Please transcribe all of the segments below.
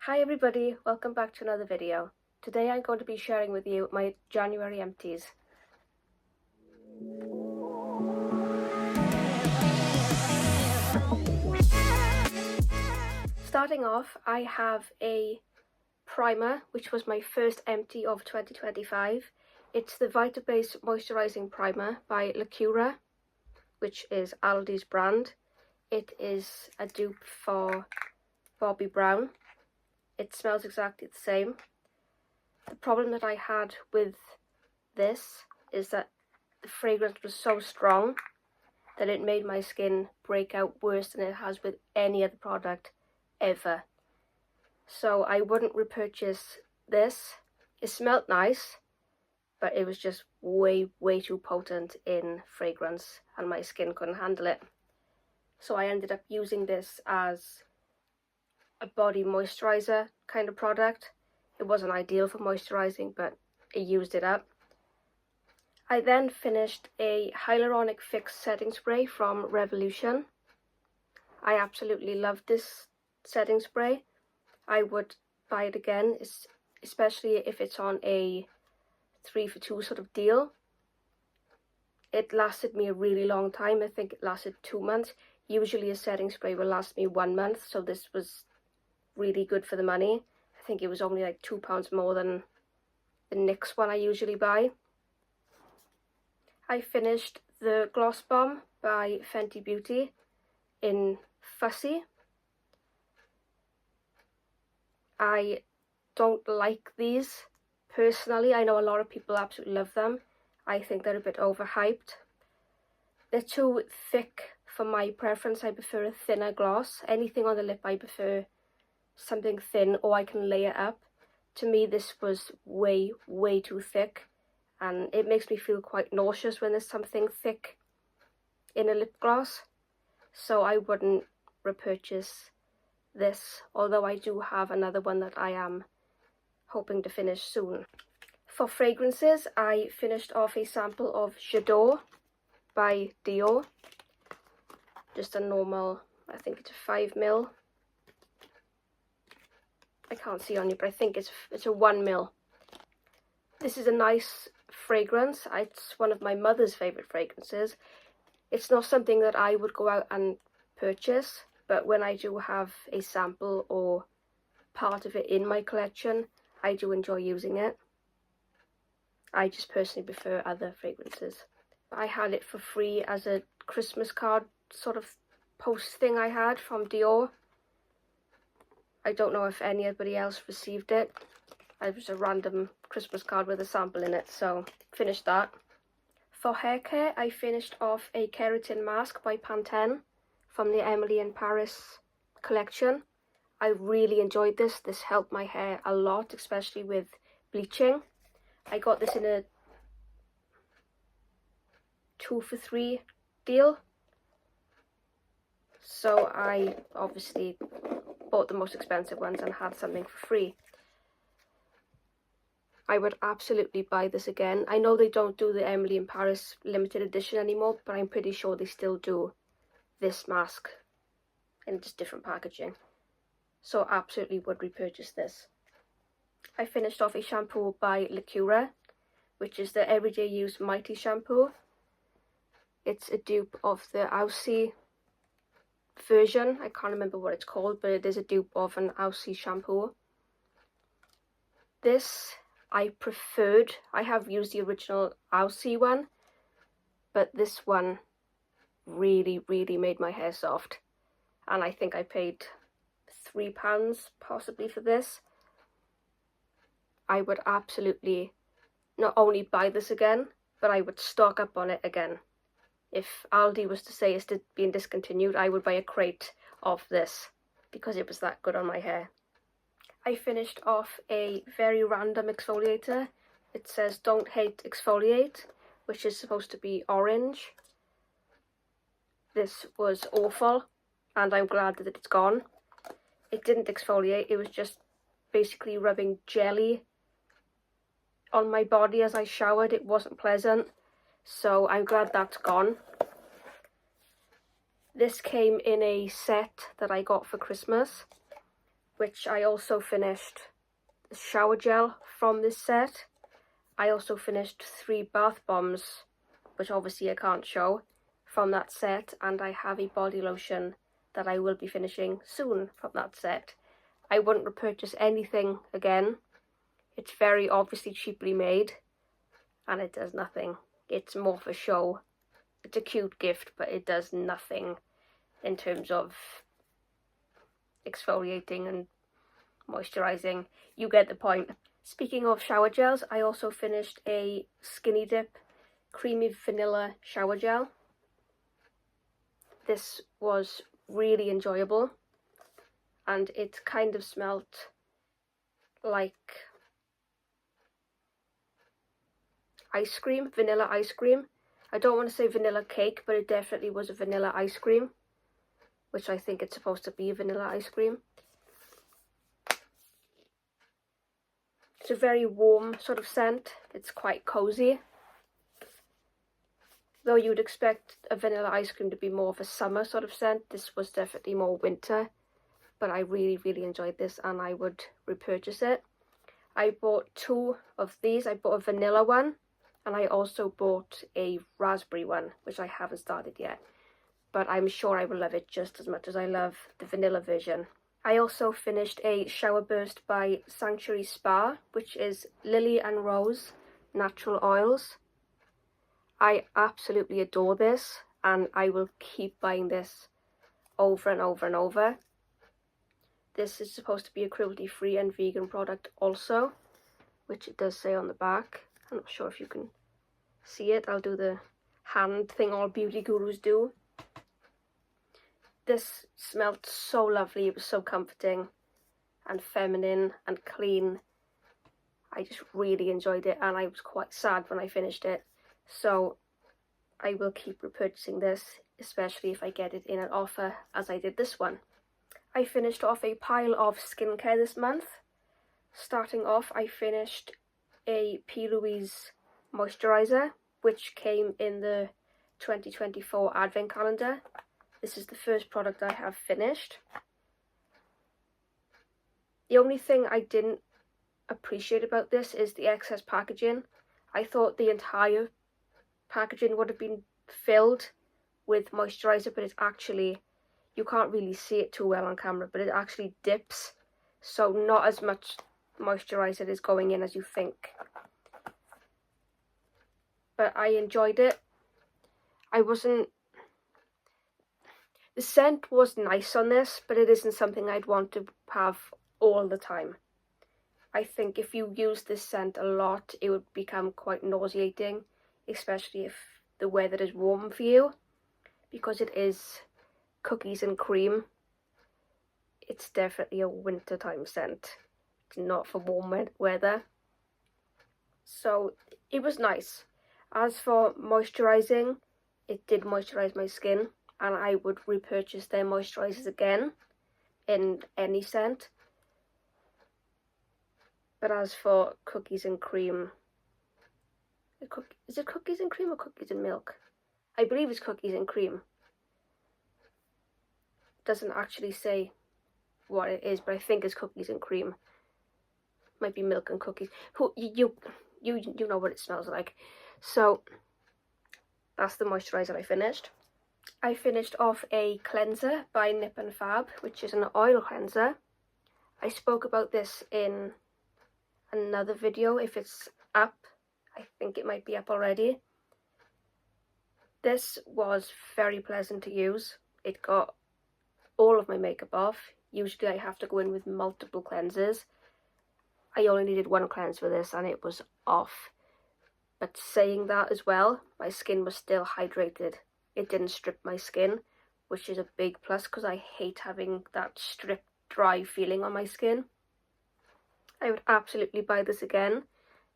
Hi everybody, welcome back to another video. Today I'm going to be sharing with you my January empties. Starting off, I have a primer, which was my first empty of 2025. It's the Vita-Base Moisturising Primer by Lacura, which is Aldi's brand. It is a dupe for Bobbi Brown. It smells exactly the same. The problem that I had with this is that the fragrance was so strong that it made my skin break out worse than it has with any other product ever. So I wouldn't repurchase this. It smelled nice, but it was just way too potent in fragrance and my skin couldn't handle it. So I ended up using this as a body moisturizer kind of product. It wasn't ideal for moisturizing, but it used it up. I then finished a hyaluronic fix setting spray from Revolution. I absolutely loved this setting spray. I would buy it again, especially if it's on a 3 for 2 sort of deal. It lasted me a really long time. I think it lasted 2 months. Usually a setting spray will last me 1 month, so this was really good for the money. I think it was only like £2 more than the NYX one I usually buy. I finished the Gloss Bomb by Fenty Beauty in Fussy. I don't like these personally. I know a lot of people absolutely love them. I think they're a bit overhyped. They're too thick for my preference. I prefer a thinner gloss. Anything on the lip I prefer something thin, or I can layer up. To me this was way too thick, and it makes me feel quite nauseous when there's something thick in a lip gloss. So I wouldn't repurchase this, although I do have another one that I am hoping to finish soon. For fragrances, I finished off a sample of J'adore by Dior. Just a normal, I think it's a 5ml. I can't see on you, but I think it's a 1ml. This is a nice fragrance. It's one of my mother's favourite fragrances. It's not something that I would go out and purchase, but when I do have a sample or part of it in my collection, I do enjoy using it. I just personally prefer other fragrances. I had it for free as a Christmas card sort of post thing I had from Dior. I don't know if anybody else received it. It was a random Christmas card with a sample in it, so finished that. For hair care, I finished off a keratin mask by Pantene from the Emily in Paris collection. I really enjoyed this. This helped my hair a lot, especially with bleaching. I got this in a 2 for 3 deal. So I obviously bought the most expensive ones and had something for free. I would absolutely buy this again. I know they don't do the Emily in Paris limited edition anymore, but I'm pretty sure they still do this mask in just different packaging. So absolutely would repurchase this. I finished off a shampoo by Lacura, which is the Everyday Use Mighty shampoo. It's a dupe of the Aussie version. I can't remember what it's called, but it is a dupe of an Aussie shampoo. This I preferred. I have used the original Aussie one, but this one really made my hair soft, and I think I paid £3 possibly for this. I would absolutely not only buy this again, but I would stock up on it again. If Aldi was to say it's being discontinued, I would buy a crate of this because it was that good on my hair. I finished off a very random exfoliator. It says don't hate exfoliate, which is supposed to be orange. This was awful, and I'm glad that it's gone. It didn't exfoliate, it was just basically rubbing jelly on my body as I showered. It wasn't pleasant. So I'm glad that's gone. This came in a set that I got for Christmas. which I also finished the shower gel from this set. I also finished 3 bath bombs, which obviously I can't show, from that set, and I have a body lotion that I will be finishing soon from that set. I wouldn't repurchase anything again. It's very obviously cheaply made, and it does nothing. It's more for show. It's a cute gift, but it does nothing in terms of exfoliating and moisturizing. You get the point. Speaking of shower gels, I also finished a Skinny Dip Creamy Vanilla Shower Gel. This was really enjoyable, and it kind of smelt like ice cream, vanilla ice cream. I don't want to say vanilla cake, but it definitely was a vanilla ice cream, which I think it's supposed to be a vanilla ice cream. It's a very warm sort of scent. It's quite cozy. Though you'd expect a vanilla ice cream to be more of a summer sort of scent, this was definitely more winter. But I really, really enjoyed this, and I would repurchase it. I bought 2 of these. I bought a vanilla one, and I also bought a raspberry one, which I haven't started yet. But I'm sure I will love it just as much as I love the vanilla version. I also finished a shower burst by Sanctuary Spa, which is Lily and Rose natural oils. I absolutely adore this, and I will keep buying this over and over and over. This is supposed to be a cruelty-free and vegan product also, which it does say on the back. I'm not sure if you can see it. I'll do the hand thing all beauty gurus do. This smelled so lovely. It was so comforting and feminine and clean. I just really enjoyed it, and I was quite sad when I finished it. So I will keep repurchasing this, especially if I get it in an offer as I did this one. I finished off a pile of skincare this month. Starting off, I finished a P. Louise moisturiser, which came in the 2024 advent calendar. This is the first product I have finished. The only thing I didn't appreciate about this is the excess packaging. I thought the entire packaging would have been filled with moisturiser, but it's actually, you can't really see it too well on camera, but it actually dips, so not as much moisturiser is going in as you think. But I enjoyed it. The scent was nice on this, but it isn't something I'd want to have all the time. I think if you use this scent a lot, it would become quite nauseating, especially if the weather is warm for you, because it is cookies and cream. It's definitely a wintertime scent. It's not for warm weather. So it was nice. As for moisturising, it did moisturise my skin, and I would repurchase their moisturisers again in any scent. But as for cookies and cream, is it cookies and cream or cookies and milk? I believe it's cookies and cream. It doesn't actually say what it is, but I think it's cookies and cream. Might be milk and cookies. You know what it smells like. So that's the moisturiser I finished. I finished off a cleanser by Nip and Fab, which is an oil cleanser. I spoke about this in another video. If it's up, I think it might be up already. This was very pleasant to use. It got all of my makeup off. Usually I have to go in with multiple cleansers. I only needed one cleanse for this, and it was off. But saying that as well, my skin was still hydrated. It didn't strip my skin, which is a big plus because I hate having that stripped, dry feeling on my skin. I would absolutely buy this again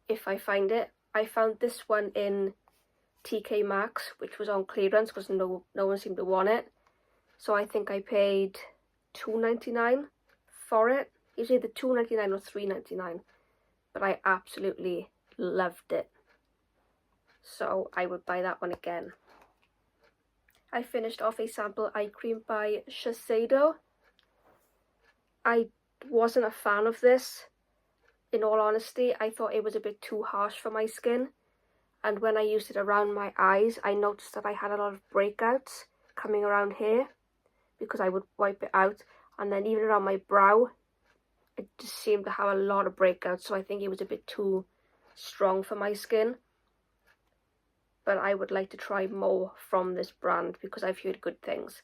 if I find it. I found this one in TK Maxx, which was on clearance because no one seemed to want it. So I think I paid $2.99 for it. It was either $2.99 or $3.99, but I absolutely loved it. So I would buy that one again. I finished off a sample eye cream by Shiseido. I wasn't a fan of this, in all honesty. I thought it was a bit too harsh for my skin, and when I used it around my eyes, I noticed that I had a lot of breakouts coming around here because I would wipe it out, and then even around my brow, it just seemed to have a lot of breakouts, so I think it was a bit too strong for my skin. But I would like to try more from this brand because I've heard good things.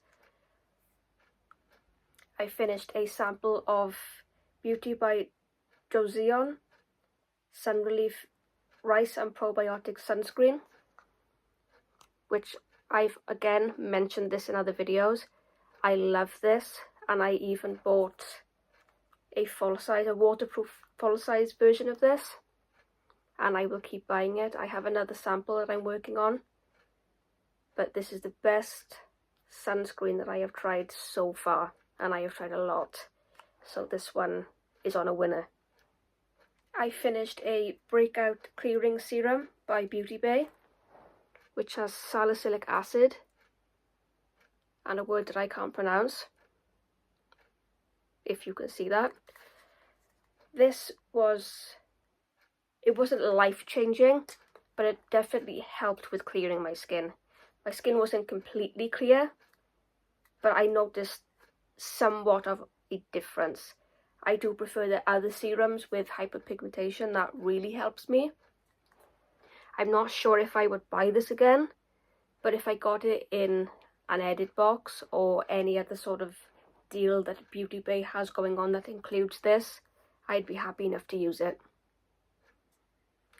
I finished a sample of Beauty by Joseon Sun Relief Rice and Probiotic Sunscreen, which I've again mentioned this in other videos. I love this, and I even bought a waterproof full-size version of this, and I will keep buying it. I have another sample that I'm working on, but this is the best sunscreen that I have tried so far, and I have tried a lot, so this one is on a winner. I finished a Breakout Clearing Serum by Beauty Bay, which has salicylic acid and a word that I can't pronounce, if you can see that. It wasn't life-changing, but it definitely helped with clearing my skin. My skin wasn't completely clear, but I noticed somewhat of a difference. I do prefer the other serums with hyperpigmentation. That really helps me. I'm not sure if I would buy this again, but if I got it in an edit box or any other sort of deal that Beauty Bay has going on that includes this, I'd be happy enough to use it.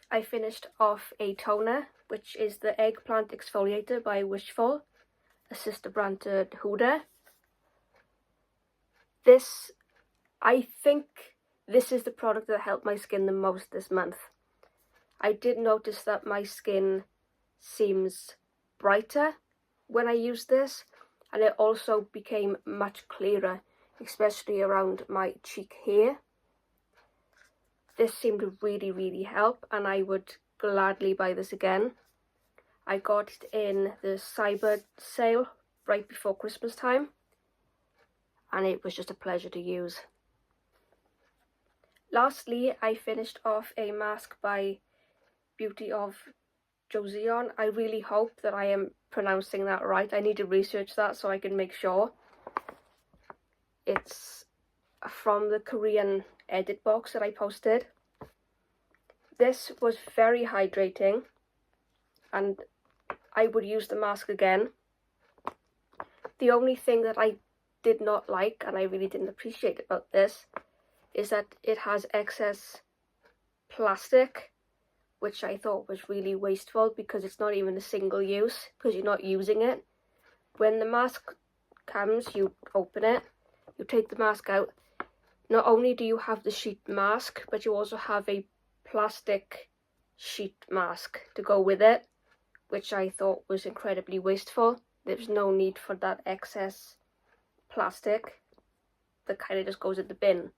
I finished off a toner, which is the Eggplant Exfoliator by Wishful, a sister brand to Huda. I think this is the product that helped my skin the most this month. I did notice that my skin seems brighter when I use this, and it also became much clearer, especially around my cheek here. This seemed to really help, and I would gladly buy this again. I got it in the Cyber sale right before Christmas time, and it was just a pleasure to use. Lastly, I finished off a mask by Beauty of Joseon. I really hope that I am pronouncing that right. I need to research that so I can make sure. It's from the Korean edit box that I posted. This was very hydrating, and I would use the mask again. The only thing that I did not like, and I really didn't appreciate about this, is that it has excess plastic, which I thought was really wasteful because it's not even a single use, because you're not using it. When the mask comes, you open it, you take the mask out. Not only do you have the sheet mask, but you also have a plastic sheet mask to go with it, which I thought was incredibly wasteful. There's no need for that excess plastic that kind of just goes in the bin.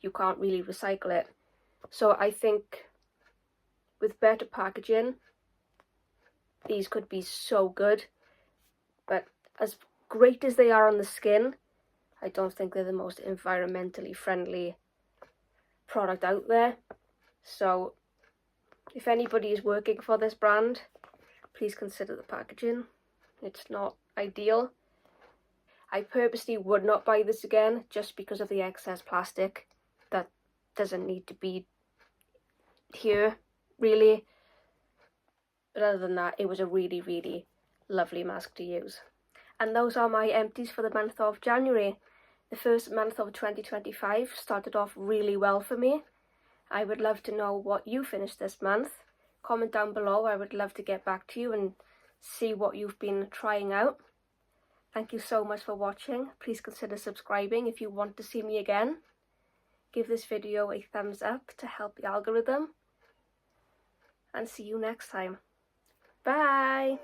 You can't really recycle it. So I think with better packaging, these could be so good, but as great as they are on the skin, I don't think they're the most environmentally friendly product out there. So if anybody is working for this brand, please consider the packaging. It's not ideal. I purposely would not buy this again just because of the excess plastic that doesn't need to be here, really. But other than that, it was a really lovely mask to use. And those are my empties for the month of January. The first month of 2025 started off really well for me. I would love to know what you finished this month. Comment down below. I would love to get back to you and see what you've been trying out. Thank you so much for watching. Please consider subscribing if you want to see me again. Give this video a thumbs up to help the algorithm. And see you next time. Bye!